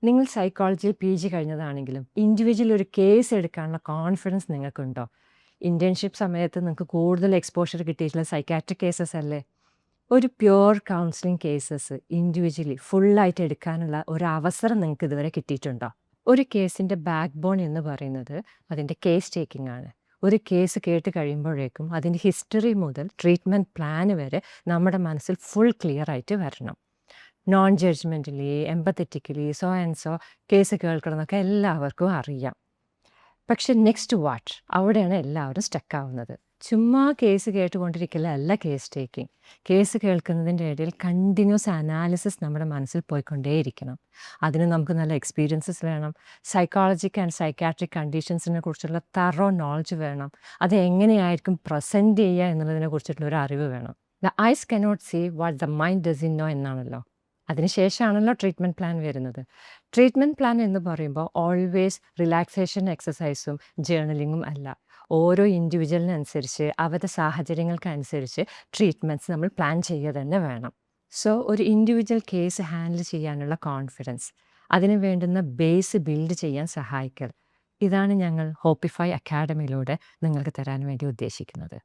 നിങ്ങൾ സൈക്കോളജിയിൽ PG കഴിഞ്ഞതാണെങ്കിലും individual ഒരു കേസ് എടുക്കാനുള്ള കോൺഫിഡൻസ് നിങ്ങൾക്കുണ്ടോ? ഇന്റേൺഷിപ്പ് സമയത്ത് നിങ്ങൾക്ക് കൂടുതൽ എക്സ്പോഷർ കിട്ടിയിട്ടുള്ള സൈക്കാട്രിക് കേസസ് അല്ലേ? ഒരു പ്യുവർ കൗൺസിലിംഗ് കേസസ് ഇൻഡിവിജ്വലി ഫുള്ളായിട്ട് എടുക്കാനുള്ള ഒരു അവസരം നിങ്ങൾക്ക് ഇതുവരെ കിട്ടിയിട്ടുണ്ടോ? ഒരു കേസിൻ്റെ ബാക്ക് ബോൺ എന്ന് പറയുന്നത് അതിൻ്റെ കേസ് ടേക്കിംഗ് ആണ്. ഒരു കേസ് കേട്ട് കഴിയുമ്പോഴേക്കും അതിൻ്റെ ഹിസ്റ്ററി മുതൽ ട്രീറ്റ്മെൻറ്റ് പ്ലാന് വരെ നമ്മുടെ മനസ്സിൽ ഫുൾ ക്ലിയർ ആയിട്ട് വരണം. Non judgmentally, empathetically, so and so case കേൾക്കണമെന്നൊക്കെ എല്ലാവർക്കും അറിയാം. പക്ഷെ നെക്സ്റ്റ് വാട്ട്? അവിടെയാണ് എല്ലാവരും സ്റ്റക്കാവുന്നത്. ചുമ്മാ കേസ് കേട്ടുകൊണ്ടിരിക്കലല്ല കേസ് ടേക്കിംഗ്. കേസ് കേൾക്കുന്നതിൻ്റെ ഇടയിൽ കണ്ടിന്യൂസ് അനാലിസിസ് നമ്മുടെ മനസ്സിൽ പോയിക്കൊണ്ടേയിരിക്കണം. അതിന് നമുക്ക് നല്ല എക്സ്പീരിയൻസസ് വേണം. സൈക്കോളജിക് ആൻഡ് സൈക്കാട്രിക് കണ്ടീഷൻസിനെ കുറിച്ചുള്ള തറോ നോളജ് വേണം. അത് എങ്ങനെയായിരിക്കും പ്രസൻറ്റ് ചെയ്യുക എന്നുള്ളതിനെ കുറിച്ചിട്ടുള്ള ഒരു അറിവ് വേണം. The eyes cannot see what the mind doesn't know എന്നാണല്ലോ. അതിനുശേഷമാണല്ലോ ട്രീറ്റ്മെൻറ്റ് പ്ലാൻ വരുന്നത്. ട്രീറ്റ്മെൻറ്റ് പ്ലാൻ എന്ന് പറയുമ്പോൾ ഓൾവേസ് റിലാക്സേഷൻ എക്സസൈസും ജേർണലിങ്ങും അല്ല. ഓരോ ഇൻഡിവിജ്വലിനനുസരിച്ച് അവരുടെ സാഹചര്യങ്ങൾക്കനുസരിച്ച് ട്രീറ്റ്മെൻറ്റ്സ് നമ്മൾ പ്ലാൻ ചെയ്യുക തന്നെ വേണം. സോ ഒരു ഇൻഡിവിജ്വൽ കേസ് ഹാൻഡിൽ ചെയ്യാനുള്ള കോൺഫിഡൻസ്, അതിന് വേണ്ടുന്ന ബേസ് ബിൽഡ് ചെയ്യാൻ സഹായിക്കൽ, ഇതാണ് ഞങ്ങൾ ഹോപ്പിഫൈ അക്കാഡമിയിലൂടെ നിങ്ങൾക്ക് തരാൻ വേണ്ടി ഉദ്ദേശിക്കുന്നത്.